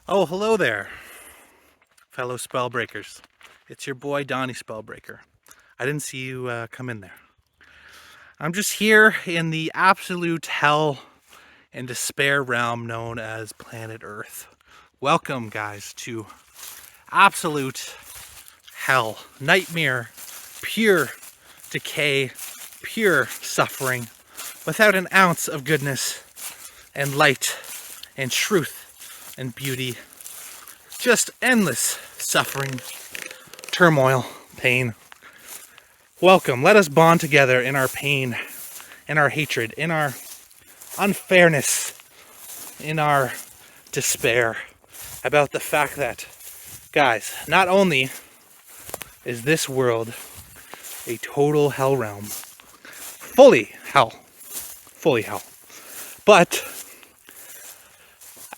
Oh, hello there, fellow spellbreakers. It's your boy Donny Spellbreaker. I didn't see you come in there. I'm just here in the absolute hell and despair realm known as planet Earth. Welcome, guys, to absolute hell, nightmare, pure decay, pure suffering, without an ounce of goodness and light and truth and beauty. Just endless suffering, turmoil, pain. Welcome. Let us bond together in our pain, in our hatred, in our unfairness, in our despair about the fact that, guys, not only is this world a total hell realm, fully hell, but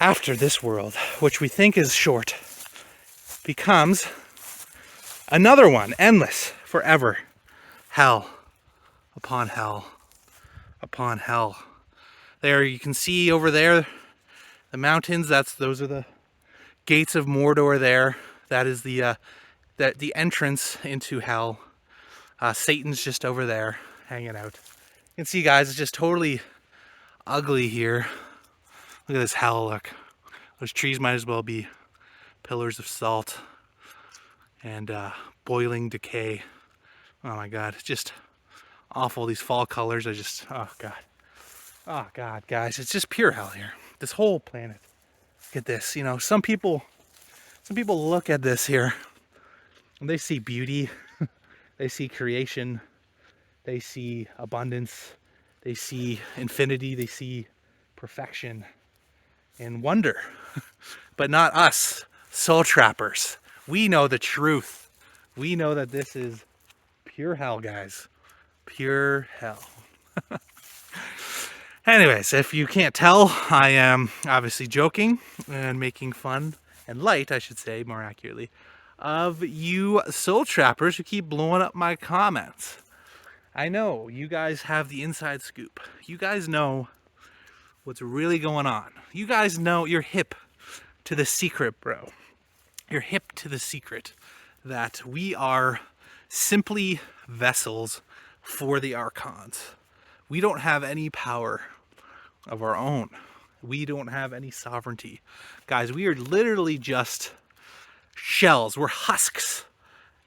after this world, which we think is short, becomes another one, endless, forever. Hell upon hell upon hell. There you can see over there the mountains. Those are the gates of Mordor there. That is the entrance into hell. Satan's just over there hanging out. You can see, guys, it's just totally ugly here. Look at this hell, look. Those trees might as well be pillars of salt and boiling decay. Oh my god, it's just awful. These fall colors are just, oh god, guys, it's just pure hell here. This whole planet. Look at this. You know, some people look at this here and they see beauty, they see creation, they see abundance, they see infinity, they see perfection and wonder. But not us, soul trappers. We know the truth. We know that this is pure hell, guys. Pure hell. Anyways, if you can't tell, I am obviously joking and making fun, and light, I should say, more accurately, of you soul trappers who keep blowing up my comments. I know, you guys have the inside scoop. You guys know what's really going on. You guys know, you're hip to the secret, bro. You're hip to the secret that we are simply vessels for the archons. We don't have any power of our own. We don't have any sovereignty. Guys, we are literally just shells. We're husks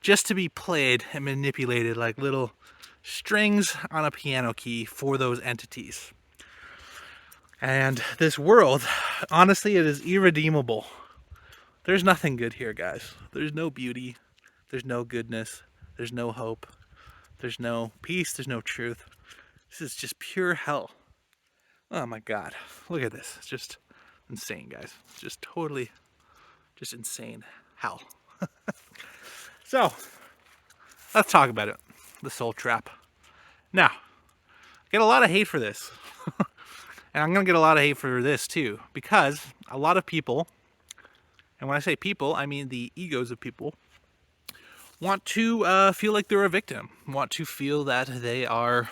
just to be played and manipulated like little strings on a piano key for those entities. And this world, honestly, it is irredeemable. There's nothing good here, guys. There's no beauty. There's no goodness. There's no hope. There's no peace. There's no truth. This is just pure hell. Oh my god. Look at this. It's just insane, guys. It's just totally, just insane hell. So, let's talk about it. The soul trap. Now, I get a lot of hate for this. And I'm going to get a lot of hate for this too. Because a lot of people, and when I say people, I mean the egos of people, want to feel like they're a victim. Want to feel that they are...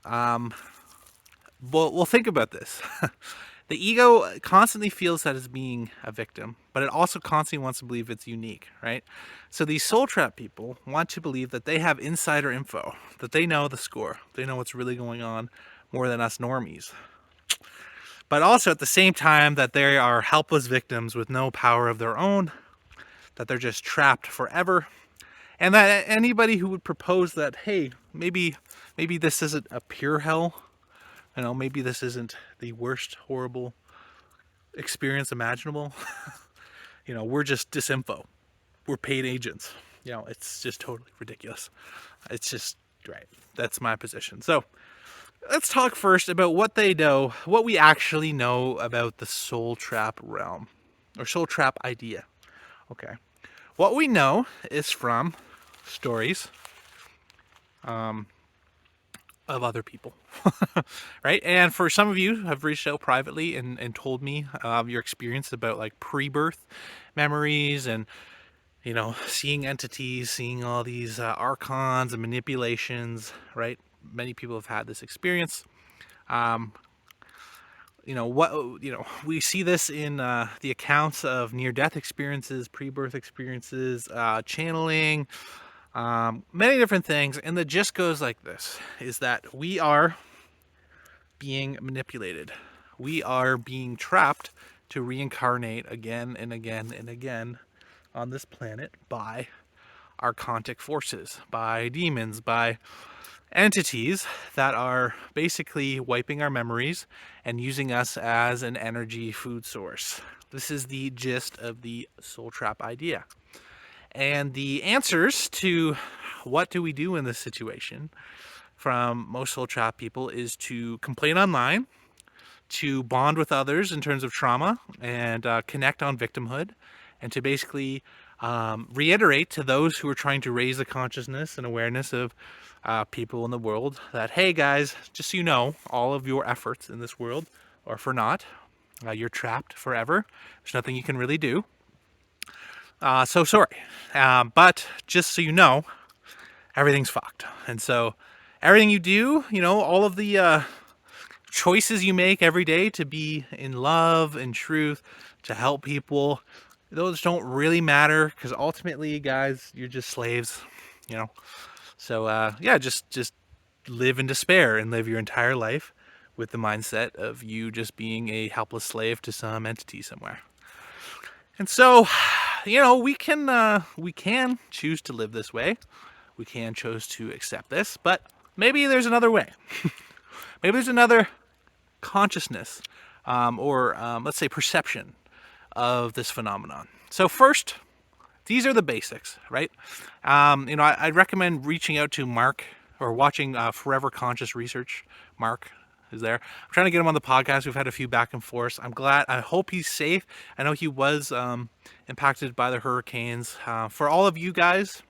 Well, think about this. The ego constantly feels that it's being a victim, but it also constantly wants to believe it's unique, right? So these soul trap people want to believe that they have insider info, that they know the score, they know what's really going on more than us normies. But also at the same time that they are helpless victims with no power of their own, that they're just trapped forever, and that anybody who would propose that, hey, maybe this isn't a pure hell, you know, maybe this isn't the worst horrible experience imaginable. You know, we're just disinfo. We're paid agents. You know, it's just totally ridiculous. It's just, right. That's my position. So let's talk first about what they know, what we actually know about the soul trap realm or soul trap idea. Okay. What we know is from stories, of other people, right? And for some of you have reached out privately and told me your experience about like pre-birth memories and, you know, seeing entities, seeing all these archons and manipulations, right? Many people have had this experience. we see this in the accounts of near-death experiences, pre-birth experiences, channeling, many different things. And the gist goes like this, is that we are being manipulated. We are being trapped to reincarnate again and again and again on this planet by archontic forces, by demons, by entities that are basically wiping our memories and using us as an energy food source. This is the gist of the soul trap idea. And the answers to what do we do in this situation from most soul trap people is to complain online, to bond with others in terms of trauma and connect on victimhood, and to basically reiterate to those who are trying to raise the consciousness and awareness of people in the world that, hey guys, just so you know, all of your efforts in this world are for naught. You're trapped forever. There's nothing you can really do. So sorry. But just so you know, everything's fucked. And so everything you do, all of the choices you make every day to be in love and truth, to help people, those don't really matter, because ultimately, guys, you're just slaves, So just live in despair and live your entire life with the mindset of you just being a helpless slave to some entity somewhere. And so, we can choose to live this way. We can choose to accept this, but maybe there's another way. Maybe there's another consciousness, or let's say perception of this phenomenon. So first, these are the basics, right? I'd recommend reaching out to Mark or watching Forever Conscious Research. Mark is there. I'm trying to get him on the podcast. We've had a few back and forths. I'm glad. I hope he's safe. I know he was impacted by the hurricanes. For all of you guys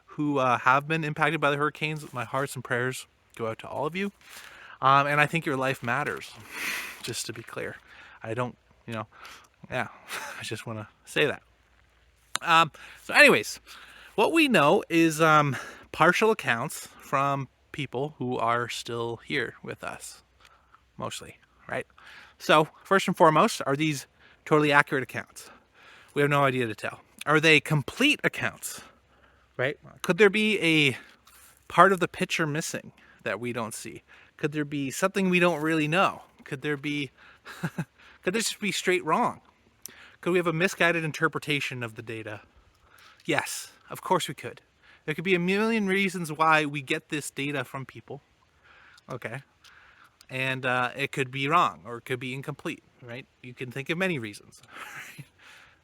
who have been impacted by the hurricanes, my hearts and prayers go out to all of you. And I think your life matters, just to be clear. I don't, I just want to say that. So anyways, what we know is partial accounts from people who are still here with us, mostly, right? So first and foremost, are these totally accurate accounts? We have no idea to tell. Are they complete accounts, right? Could there be a part of the picture missing that we don't see? Could there be something we don't really know? Could there be, could this just be straight wrong? Could we have a misguided interpretation of the data? Yes, of course we could. There could be a million reasons why we get this data from people. Okay. And it could be wrong, or it could be incomplete, right? You can think of many reasons.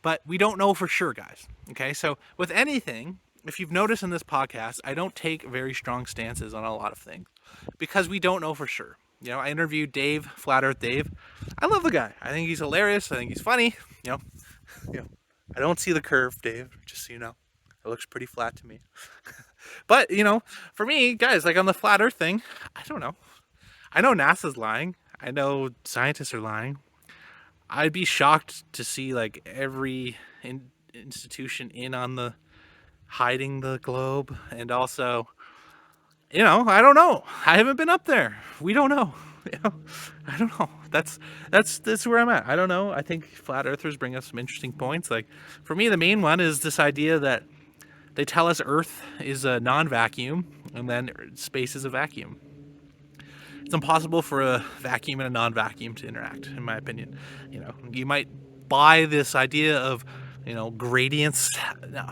But we don't know for sure, guys. Okay, so with anything, if you've noticed in this podcast, I don't take very strong stances on a lot of things because we don't know for sure. I interviewed Dave, Flat Earth Dave. I love the guy. I think he's hilarious. I think he's funny. I don't see the curve, Dave, just so you know. It looks pretty flat to me. But, for me, guys, like on the flat earth thing, I don't know. I know NASA's lying. I know scientists are lying. I'd be shocked to see like every institution in on the hiding the globe. And also, I don't know. I haven't been up there. We don't know. I don't know. That's where I'm at. I don't know. I think flat earthers bring us some interesting points. Like for me, the main one is this idea that they tell us Earth is a non-vacuum and then space is a vacuum. It's impossible for a vacuum and a non-vacuum to interact, in my opinion. You might buy this idea of, gradients. No,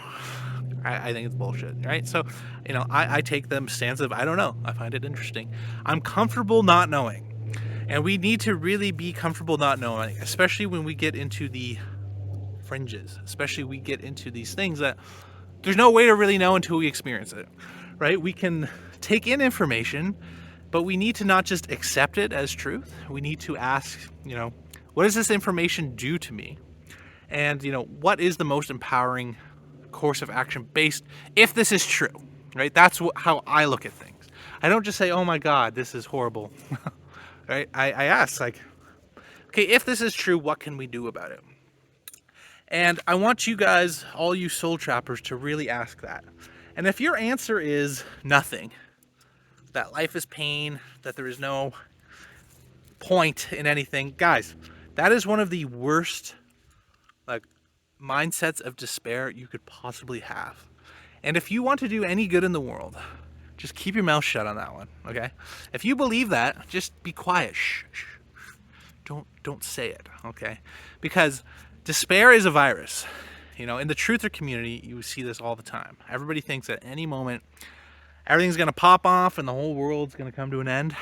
I think it's bullshit, right? So, I take the stance of, I don't know. I find it interesting. I'm comfortable not knowing. And we need to really be comfortable not knowing, especially when we get into the fringes, especially we get into these things that there's no way to really know until we experience it, right? We can take in information, but we need to not just accept it as truth. We need to ask, what does this information do to me? And, what is the most empowering course of action based, if this is true, right? That's how I look at things. I don't just say, oh my God, this is horrible, right? I ask, like, okay, if this is true, what can we do about it? And I want you guys, all you soul trappers, to really ask that. And if your answer is nothing, that life is pain, that there is no point in anything. Guys, that is one of the worst like mindsets of despair you could possibly have. And if you want to do any good in the world, just keep your mouth shut on that one, okay? If you believe that, just be quiet. Shh, shh. Don't say it, okay? Because despair is a virus. You know, in the truther community, you see this all the time. Everybody thinks at any moment everything's gonna pop off and the whole world's gonna come to an end.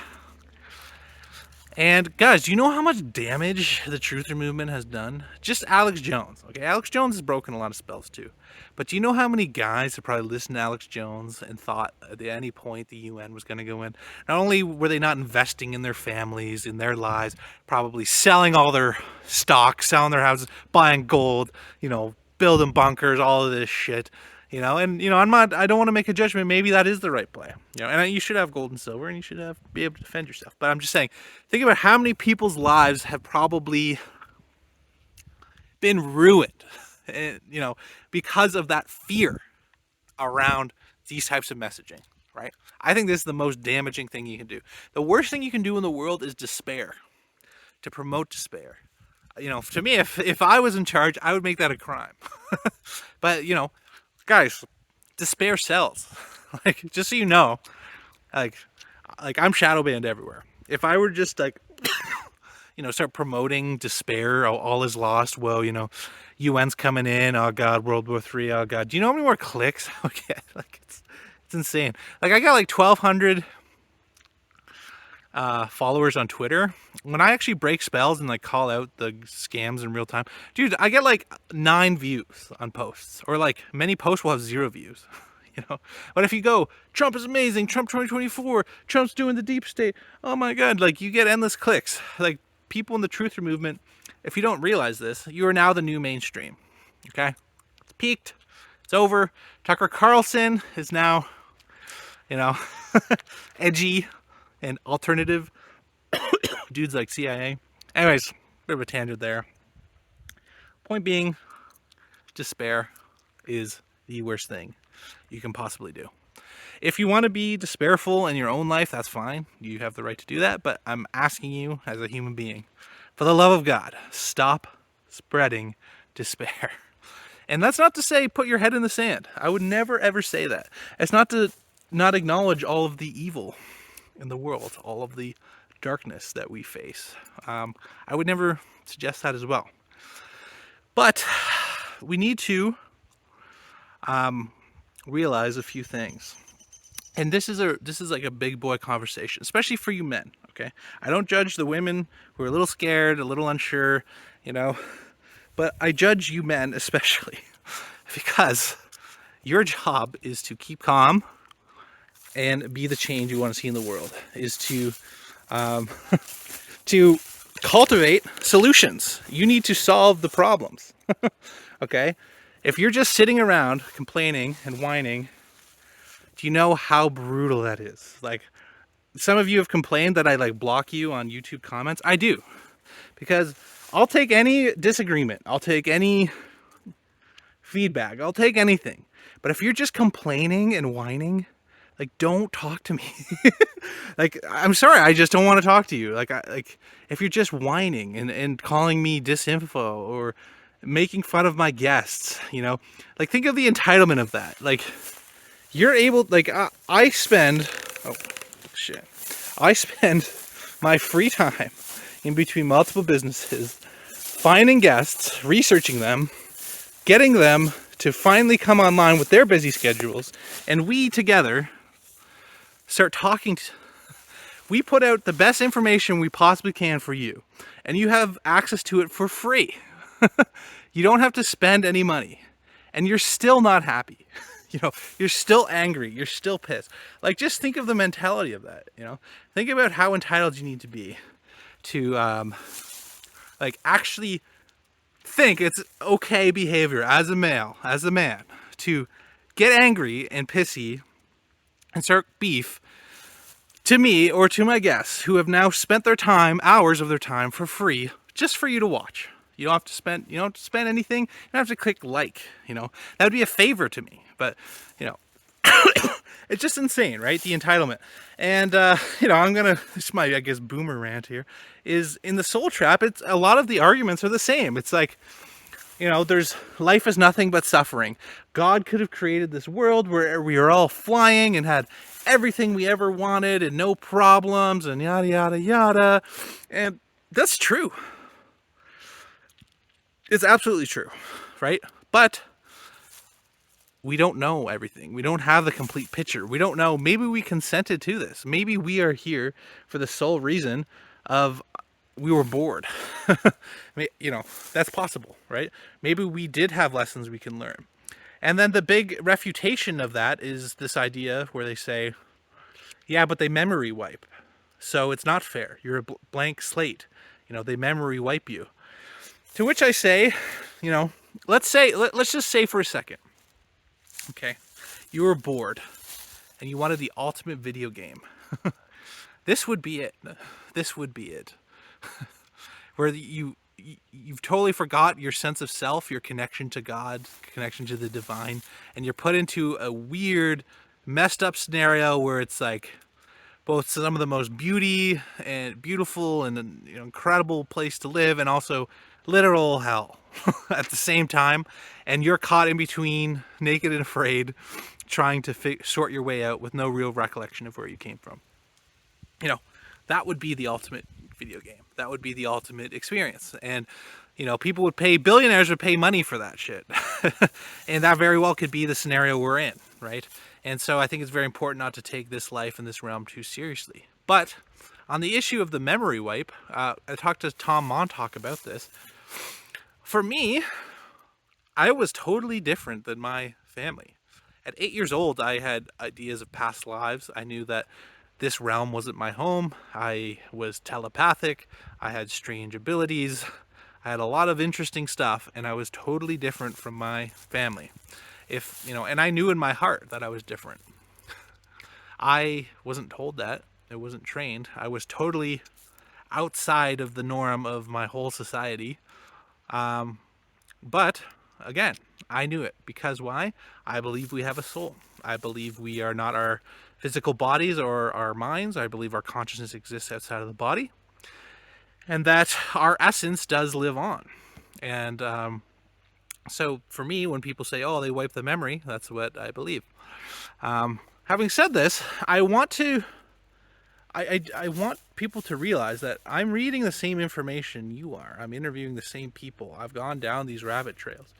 And guys, do you know how much damage the truther movement has done? Just Alex Jones. Okay, Alex Jones has broken a lot of spells too. But do you know how many guys have probably listened to Alex Jones and thought at any point the UN was going to go in? Not only were they not investing in their families, in their lives, probably selling all their stock, selling their houses, buying gold, you know, building bunkers, all of this shit. You know, and you know, I don't want to make a judgment. Maybe that is the right play. You know, and you should have gold and silver, and you should be able to defend yourself. But I'm just saying, think about how many people's lives have probably been ruined, you know, because of that fear around these types of messaging. Right? I think this is the most damaging thing you can do. The worst thing you can do in the world is despair. To promote despair. You know, to me, if I was in charge, I would make that a crime. But you know. Guys, despair sells. Like, just so you know, like I'm shadow banned everywhere. If I were just like, you know, start promoting despair, all is lost. Well, you know, UN's coming in. Oh God, World War III. Oh God, do you know how many more clicks I'll get? Like, it's insane. Like, I got like 1,200 followers on Twitter. When I actually break spells and like call out the scams in real time, dude, I get like 9 views on posts, or like many posts will have 0 views. You know, but if you go, Trump is amazing, Trump 2024, Trump's doing the deep state, oh my God, like you get endless clicks. Like, people in the truther movement, if you don't realize this, you are now the new mainstream. Okay, it's peaked, it's over. Tucker Carlson is now, you know, edgy and alternative. Dudes like CIA. Anyways, bit of a tangent there. Point being, despair is the worst thing you can possibly do. If you want to be despairful in your own life, that's fine. You have the right to do that. But I'm asking you as a human being, for the love of God, stop spreading despair. And that's not to say put your head in the sand. I would never ever say that. It's not to not acknowledge all of the evil in the world, all of the darkness that we face. I would never suggest that as well. But we need to realize a few things. And this is like a big boy conversation, especially for you men, okay? I don't judge the women who are a little scared, a little unsure, you know, but I judge you men especially because your job is to keep calm and be the change you want to see in the world, is to to cultivate solutions. You need to solve the problems. Okay? If you're just sitting around complaining and whining, do you know how brutal that is? Like, some of you have complained that I like block you on YouTube comments. I do. Because I'll take any disagreement. I'll take any feedback. I'll take anything. But if you're just complaining and whining, like, don't talk to me. Like, I'm sorry, I just don't want to talk to you. Like, if you're just whining and calling me disinfo or making fun of my guests, you know, like, think of the entitlement of that. Like, you're able, like, I spend my free time in between multiple businesses finding guests, researching them, getting them to finally come online with their busy schedules, and we together start talking. We put out the best information we possibly can for you, and you have access to it for free. You don't have to spend any money, and you're still not happy. You know, you're still angry, you're still pissed. Like, just think of the mentality of that, you know? Think about how entitled you need to be to like, actually think it's okay behavior as a male, as a man, to get angry and pissy and start beef to me or to my guests who have now spent their time, hours of their time, for free, just for you to watch. You don't have to spend anything. You don't have to click like, you know. That would be a favor to me. But, you know, It's just insane, right? The entitlement. And, this my, I guess, boomer rant here, is in the soul trap, it's a lot of the arguments are the same. It's like, there's life is nothing but suffering. God could have created this world where we are all flying and had everything we ever wanted and no problems and yada, yada, yada. And that's true. It's absolutely true, right? But we don't know everything. We don't have the complete picture. We don't know. Maybe we consented to this. Maybe we are here for the sole reason of we were bored. That's possible, right? Maybe we did have lessons we can learn. And then the big refutation of that is this idea where they say, yeah, but they memory wipe. So it's not fair. You're a blank slate. They memory wipe you. To which I say, let's just say for a second, okay, you were bored and you wanted the ultimate video game. This would be it. This would be it. Where you've totally forgot your sense of self, your connection to God, connection to the divine, and you're put into a weird, messed up scenario where it's like both some of the most beautiful and incredible place to live, and also literal hell at the same time, and you're caught in between, naked and afraid, trying to sort your way out with no real recollection of where you came from. That would be the ultimate video game. That would be the ultimate experience. And people billionaires would pay money for that shit. And that very well could be the scenario we're in, right? And so I think it's very important not to take this life in this realm too seriously. But on the issue of the memory wipe, I talked to Tom Montauk about this. For me, I was totally different than my family. At 8 years old, I had ideas of past lives. I knew that this realm wasn't my home. I was telepathic. I had strange abilities. I had a lot of interesting stuff, and I was totally different from my family. And I knew in my heart that I was different. I wasn't told that. I wasn't trained. I was totally outside of the norm of my whole society. But again, I knew it because why? I believe we have a soul. I believe we are not our physical bodies or our minds. I believe our consciousness exists outside of the body, and that our essence does live on. And so for me, when people say, oh, they wipe the memory, that's what I believe. Having said this, I want people to realize that I'm reading the same information you are. I'm interviewing the same people. I've gone down these rabbit trails.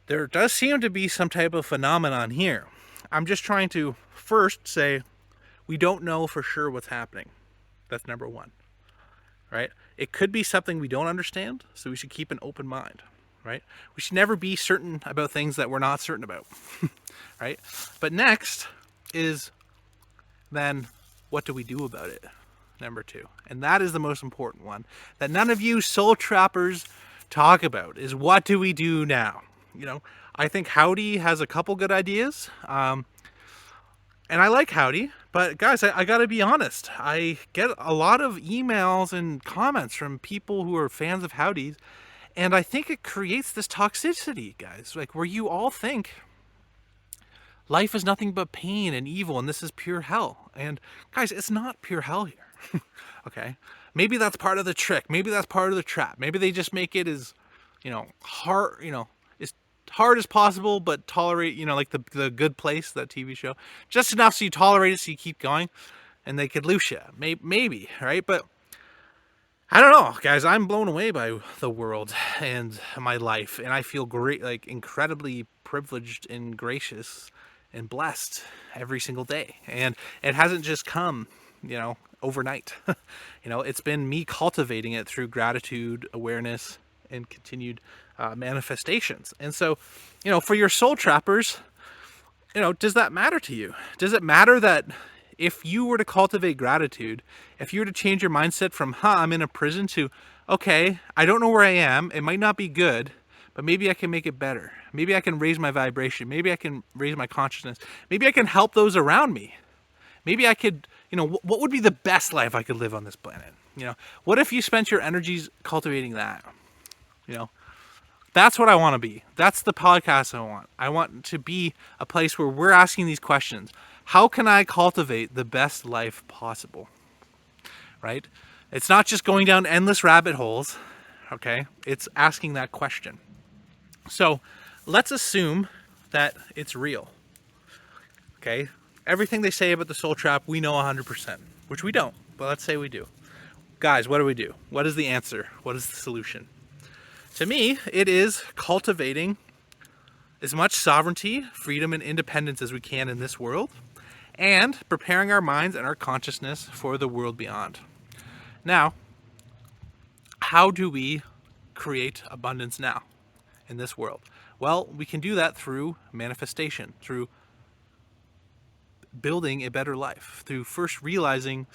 There does seem to be some type of phenomenon here. I'm just trying to first say we don't know for sure what's happening. That's number one, right? It could be something we don't understand, so we should keep an open mind, right? We should never be certain about things that we're not certain about, right? But next is then what do we do about it? Number two. And that is the most important one that none of you soul trappers talk about is what do we do now? I think Howdy has a couple good ideas. And I like Howdy, but guys, I gotta be honest. I get a lot of emails and comments from people who are fans of Howdy's, and I think it creates this toxicity, guys, like where you all think life is nothing but pain and evil and this is pure hell. And guys, it's not pure hell here. Okay? Maybe that's part of the trick. Maybe that's part of the trap. Maybe they just make it as, hard, as hard as possible, but tolerate, like the Good Place, that TV show, just enough so you tolerate it so you keep going, and they could loose you. Maybe, right? But I don't know, guys. I'm blown away by the world and my life, and I feel great, like incredibly privileged and gracious and blessed every single day. And it hasn't just come, overnight. It's been me cultivating it through gratitude, awareness, and continued manifestations. And so, for your soul trappers, does that matter to you? Does it matter that if you were to cultivate gratitude, if you were to change your mindset from, I'm in a prison to, okay, I don't know where I am, it might not be good, but maybe I can make it better. Maybe I can raise my vibration. Maybe I can raise my consciousness. Maybe I can help those around me. Maybe I could, what would be the best life I could live on this planet? What if you spent your energies cultivating that? That's what I want to be. That's the podcast I want. I want to be a place where we're asking these questions. How can I cultivate the best life possible? Right? It's not just going down endless rabbit holes, okay? It's asking that question. So let's assume that it's real, okay? Everything they say about the soul trap, we know 100%, which we don't, but let's say we do. Guys, what do we do? What is the answer? What is the solution? To me, it is cultivating as much sovereignty, freedom, and independence as we can in this world, and preparing our minds and our consciousness for the world beyond. Now, how do we create abundance now in this world? Well, we can do that through manifestation, through building a better life, through first realizing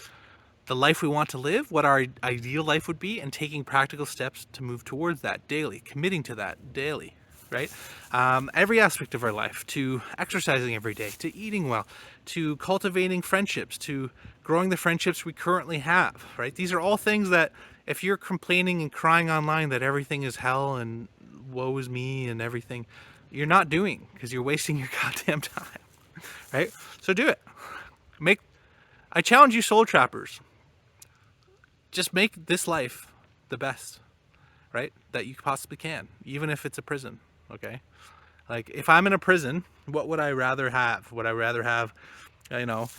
the life we want to live, what our ideal life would be, and taking practical steps to move towards that daily, committing to that daily, right? Every aspect of our life, to exercising every day, to eating well, to cultivating friendships, to growing the friendships we currently have, right? These are all things that if you're complaining and crying online that everything is hell and woe is me and everything, you're not doing, because you're wasting your goddamn time, right? So do it. I challenge you, soul trappers, just make this life the best, right, that you possibly can, even if it's a prison, okay? Like, if I'm in a prison, what would I rather have? Would I rather have, you know,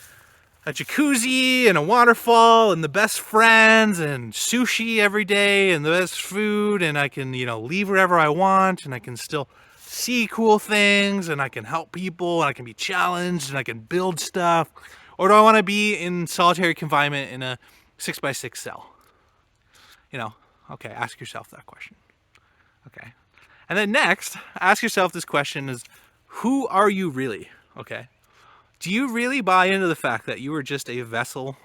a jacuzzi and a waterfall and the best friends and sushi every day and the best food, and I can, you know, leave wherever I want, and I can still see cool things, and I can help people, and I can be challenged, and I can build stuff? Or do I want to be in solitary confinement in a 6x6 cell? You know, okay, ask yourself that question. Okay. And then next, ask yourself this question is, who are you really? Okay. Do you really buy into the fact that you are just a vessel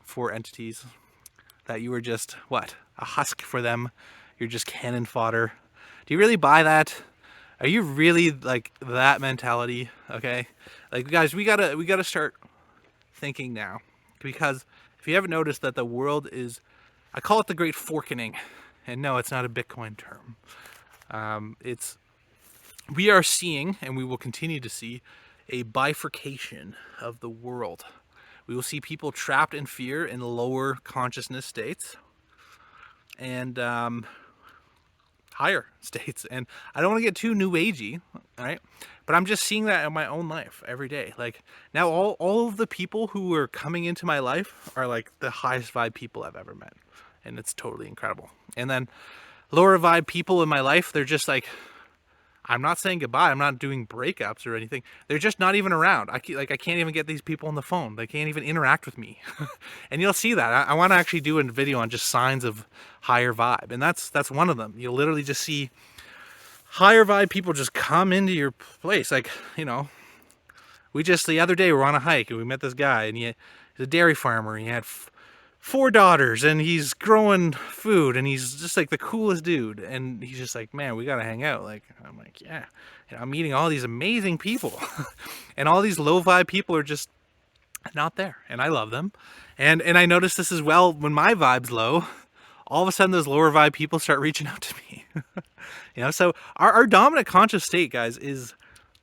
for entities? That you are just, what, a husk for them? You're just cannon fodder? Do you really buy that? Are you really like that mentality? Okay. Like, guys, we gotta start thinking now, because if you haven't noticed that the world is, I call it the great forkening, and no, it's not a Bitcoin term. We are seeing, and we will continue to see, a bifurcation of the world. We will see people trapped in fear in lower consciousness states, and higher states. And I don't want to get too new agey, all right? But I'm just seeing that in my own life every day. Like, now all of the people who are coming into my life are like the highest vibe people I've ever met. And it's totally incredible. And then lower vibe people in my life, they're just like, I'm not saying goodbye. I'm not doing breakups or anything. They're just not even around. I can't even get these people on the phone. They can't even interact with me. And you'll see that. I want to actually do a video on just signs of higher vibe. And that's one of them. You'll literally just see higher vibe people just come into your place. Like, you know, the other day we were on a hike and we met this guy, and he's a dairy farmer. And he had 4 daughters, and he's growing food, and he's just like the coolest dude. And he's just like, man, we gotta hang out. Like, I'm like, yeah. And I'm meeting all these amazing people, and all these low vibe people are just not there, and I love them. And I noticed this as well when my vibe's low. All of a sudden, those lower vibe people start reaching out to me. You know, so our dominant conscious state, guys, is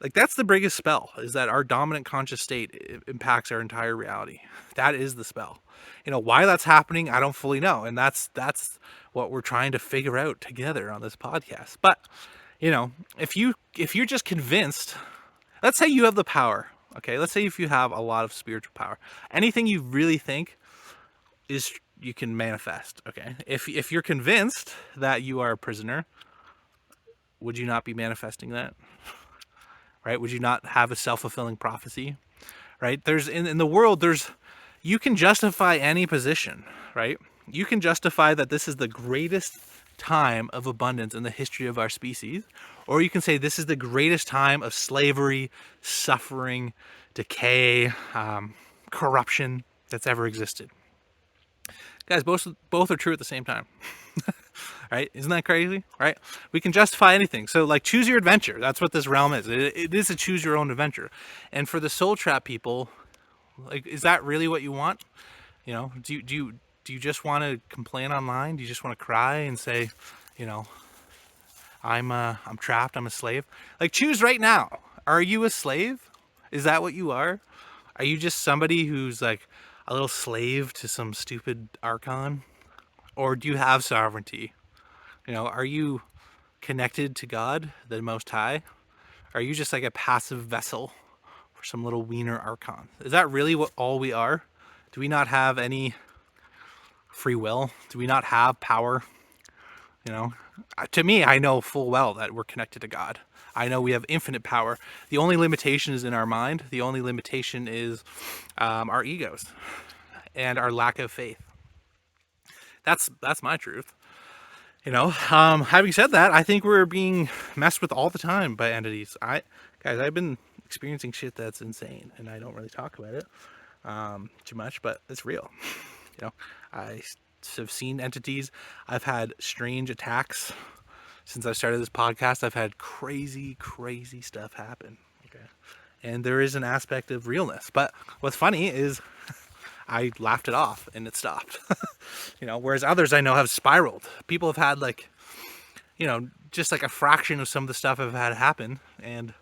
like, that's the biggest spell, is that our dominant conscious state impacts our entire reality. That is the spell. You know, why that's happening, I don't fully know. And that's what we're trying to figure out together on this podcast. But, you know, if you're just convinced, let's say you have the power, okay? Let's say if you have a lot of spiritual power, anything you really think is, you can manifest, okay? If you're convinced that you are a prisoner, would you not be manifesting that? Right? Would you not have a self-fulfilling prophecy? Right? There's in the world, you can justify any position, right? You can justify that this is the greatest time of abundance in the history of our species, or you can say this is the greatest time of slavery, suffering, decay, corruption that's ever existed. Guys, both are true at the same time. Right? Isn't that crazy? Right? We can justify anything. So, like, choose your adventure. That's what this realm is. It is a choose your own adventure. And for the soul trap people, like, is that really what you want? You know, do you just want to complain online? Do you just want to cry and say, you know, I'm trapped, I'm a slave. Like, choose right now. Are you a slave? Is that what you are? Are you just somebody who's like a little slave to some stupid archon? Or do you have sovereignty? Are you connected to God, the Most High? Are you just like a passive vessel for some little wiener archon? Is that really what all we are? Do we not have any free will? Do we not have power? To me, I know full well that we're connected to God. I know we have infinite power. The only limitation is in our mind. The only limitation is our egos and our lack of faith. That's my truth. Having said that, I think we're being messed with all the time by entities. I've been experiencing shit that's insane, and I don't really talk about it too much, but it's real. I have seen entities. I've had strange attacks since I started this podcast. I've had crazy stuff happen. Okay, and there is an aspect of realness. But what's funny is I laughed it off and it stopped. Whereas others I know have spiraled. People have had just like a fraction of some of the stuff I've had happen, and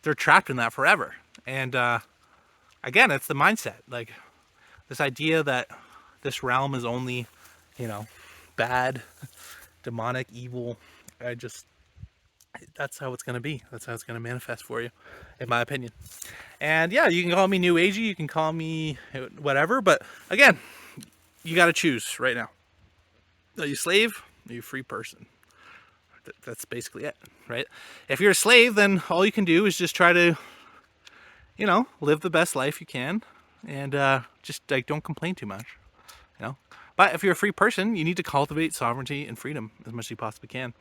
they're trapped in that forever. And again, it's the mindset. Like, this idea that this realm is only, bad, demonic, evil. That's how it's going to be. That's how it's going to manifest for you, in my opinion. And yeah, you can call me new agey, you can call me whatever, but again, you got to choose right now. Are you a slave? Are you a free person? That's basically it, right? If you're a slave, then all you can do is just try to, live the best life you can, and just like don't complain too much, But if you're a free person, you need to cultivate sovereignty and freedom as much as you possibly can,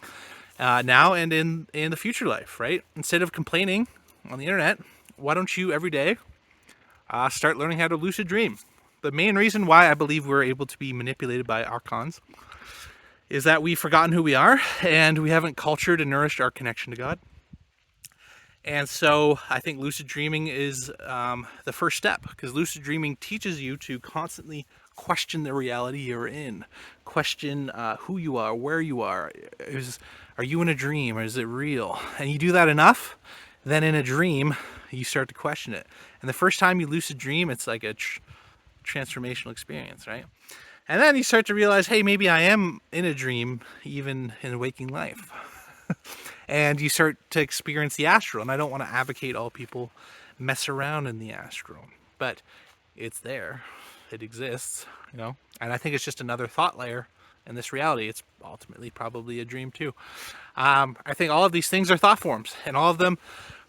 now and in the future life, right? Instead of complaining on the internet, why don't you every day start learning how to lucid dream? The main reason why I believe we're able to be manipulated by archons is that we've forgotten who we are, and we haven't cultured and nourished our connection to God. And so I think lucid dreaming is the first step, because lucid dreaming teaches you to constantly question the reality you're in, question who you are, where you are. Are you in a dream, or is it real? And you do that enough, then in a dream you start to question it. And the first time you lucid dream, it's like a transformational experience, right? And then you start to realize, hey, maybe I am in a dream even in waking life. And you start to experience the astral. And I don't want to advocate all people mess around in the astral, but it's there. It exists, And I think it's just another thought layer in this reality. It's ultimately probably a dream too. I think all of these things are thought forms, and all of them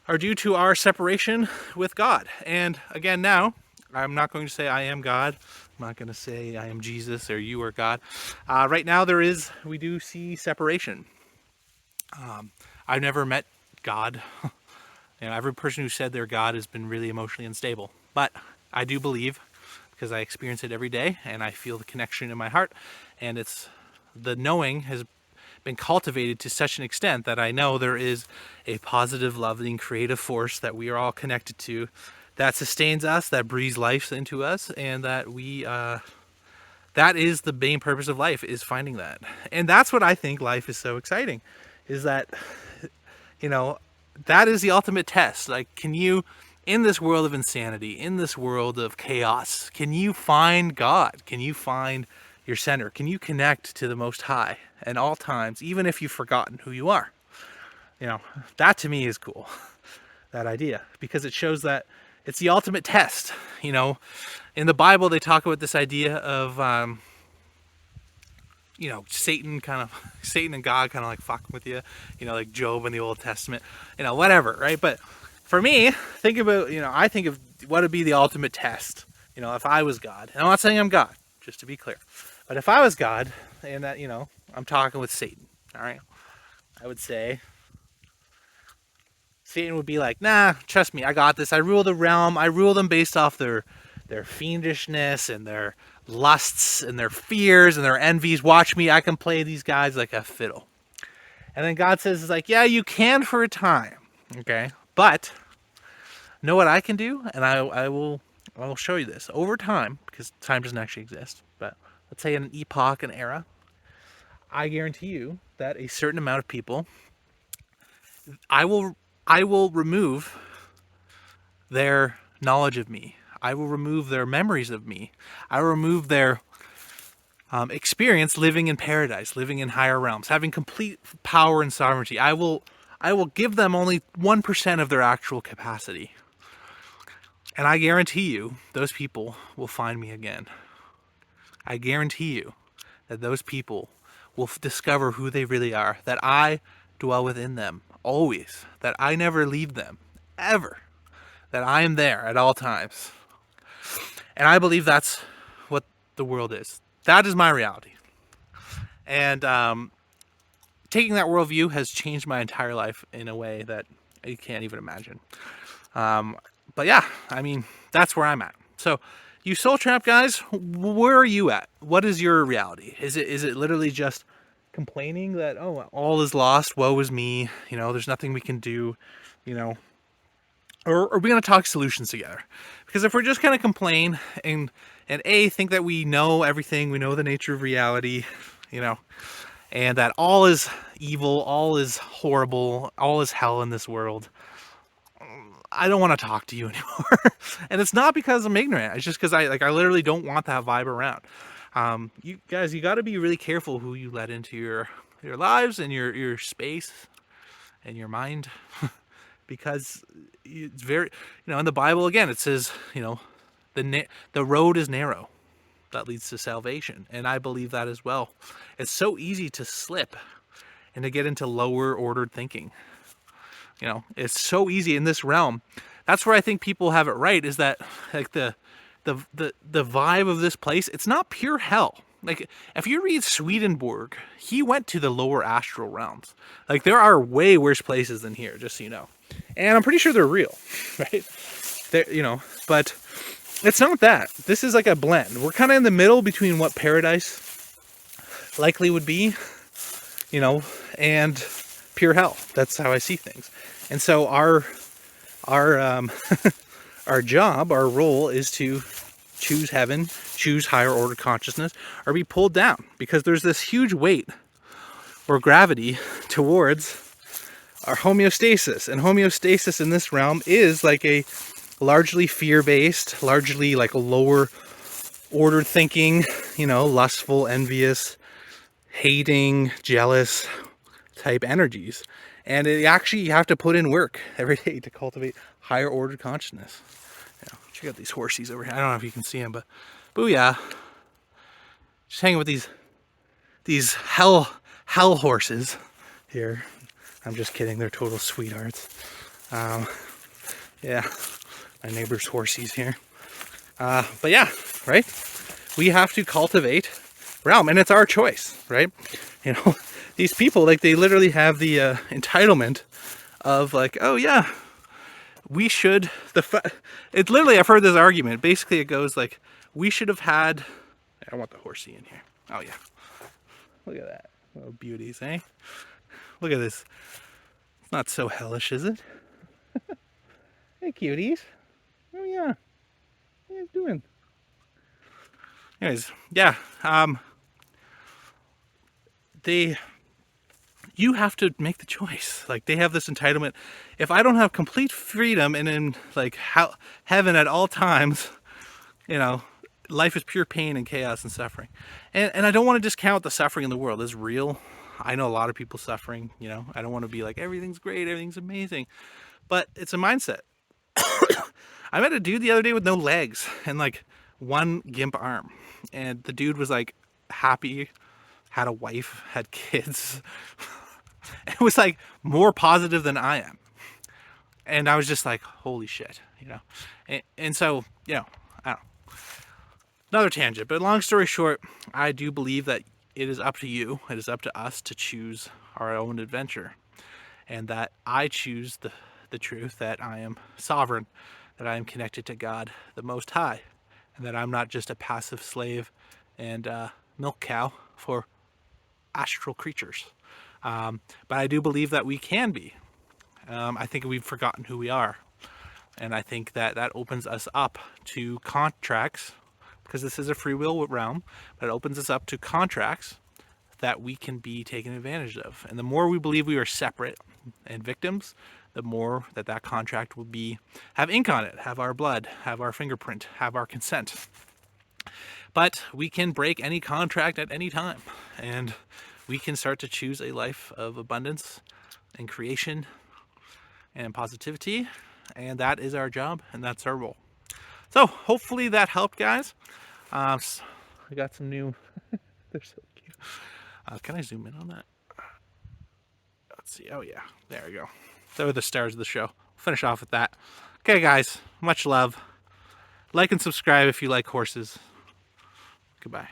are due to our separation with God. And again, now, I'm not going to say I am God. I'm not going to say I am Jesus or you are God. Right now, we do see separation. I've never met God. Every person who said they're God has been really emotionally unstable. But I do believe, because I experience it every day, and I feel the connection in my heart, and the knowing has been cultivated to such an extent that I know there is a positive, loving, creative force that we are all connected to, that sustains us, that breathes life into us, and that that is the main purpose of life, is finding that. And that's what I think life is so exciting, is that, that is the ultimate test. Like, can you, in this world of insanity, in this world of chaos, can you find God? Can you find your center? Can you connect to the Most High at all times, even if you've forgotten who you are? That to me is cool, that idea, because it shows that it's the ultimate test. In the Bible, they talk about this idea of, Satan and God kind of like fucking with you, like Job in the Old Testament, whatever, right? But for me, I think of what would be the ultimate test, if I was God. And I'm not saying I'm God, just to be clear. But if I was God, and that, I'm talking with Satan, all right, I would say, Satan would be like, nah, trust me, I got this. I rule the realm. I rule them based off their fiendishness and their lusts and their fears and their envies. Watch me. I can play these guys like a fiddle. And then God says, yeah, you can for a time. Okay. But know what I can do? And I will show you this over time, because time doesn't actually exist. But let's say in an epoch, an era, I guarantee you that a certain amount of people I will remove their knowledge of me. I will remove their memories of me. I will remove their experience living in paradise, living in higher realms, having complete power and sovereignty. I will give them only 1% of their actual capacity. And I guarantee you, those people will find me again. I guarantee you that those people will discover who they really are, that I dwell within them always, that I never leave them, ever, that I am there at all times. And I believe that's what the world is. That is my reality. And taking that worldview has changed my entire life in a way that you can't even imagine. But yeah, I mean, that's where I'm at. So, you soul trap guys, where are you at? What is your reality? Is it literally just complaining that, oh, all is lost, woe is me, there's nothing we can do, you know, or are we going to talk solutions together? Because if we're just going to complain and think that we know everything, we know the nature of reality, and that all is evil, all is horrible, all is hell in this world, I don't want to talk to you anymore. And it's not because I'm ignorant. It's just because I literally don't want that vibe around. You guys, you got to be really careful who you let into your lives and your space and your mind, because it's very, in the Bible again it says, the road is narrow that leads to salvation, and I believe that as well. It's so easy to slip and to get into lower ordered thinking. It's so easy in this realm. That's where I think people have it right, is that like the vibe of this place, it's not pure hell. Like, if you read Swedenborg, he went to the lower astral realms. Like, there are way worse places than here, just so you know. And I'm pretty sure they're real, right? But it's not that. This is like a blend. We're kind of in the middle between what paradise likely would be, and pure hell. That's how I see things. And so our our job, our role, is to choose heaven, choose higher order consciousness, or be pulled down, because there's this huge weight or gravity towards our homeostasis. And homeostasis in this realm is like a largely fear-based, largely like a lower ordered thinking, lustful, envious, hating, jealous type energies. And you have to put in work every day to cultivate higher ordered consciousness. Check out these horsies over here. I don't know if you can see them, but booyah. Just hanging with these hell horses here. I'm just kidding. They're total sweethearts. Yeah, my neighbor's horsies here. But yeah, right? We have to cultivate realm, and it's our choice, right? These people, like, they literally have the entitlement of like, oh yeah, we should, it's literally, I've heard this argument. Basically it goes like, we should have had, I want the horsey in here. Oh yeah, look at that, little beauties, eh? Look at this. It's not so hellish, is it? Hey cuties. Oh yeah, what are you doing? Anyways, yeah, you have to make the choice. Like, they have this entitlement. If I don't have complete freedom and in like heaven at all times, life is pure pain and chaos and suffering. And I don't want to discount the suffering in the world. It's real. I know a lot of people suffering, I don't want to be like, everything's great, everything's amazing. But it's a mindset. I met a dude the other day with no legs and like one gimp arm. And the dude was like happy, had a wife, had kids. It was like more positive than I am. And I was just like, holy shit, And so, I don't know. Another tangent, but long story short, I do believe that it is up to you, it is up to us to choose our own adventure. And that I choose the truth, that I am sovereign, that I am connected to God, the Most High, and that I'm not just a passive slave and milk cow for astral creatures. But I do believe that we can be. I think we've forgotten who we are. And I think that opens us up to contracts, because this is a free will realm, but it opens us up to contracts that we can be taken advantage of. And the more we believe we are separate and victims, the more that contract will have ink on it, have our blood, have our fingerprint, have our consent. But we can break any contract at any time, and we can start to choose a life of abundance and creation and positivity, and that is our job, and that's our role. So hopefully that helped, guys. I got some new, they're so cute. Can I zoom in on that? Let's see. Oh yeah, there we go. They were the stars of the show. Finish off with that. Okay, guys, much love. Like and subscribe if you like horses. Goodbye.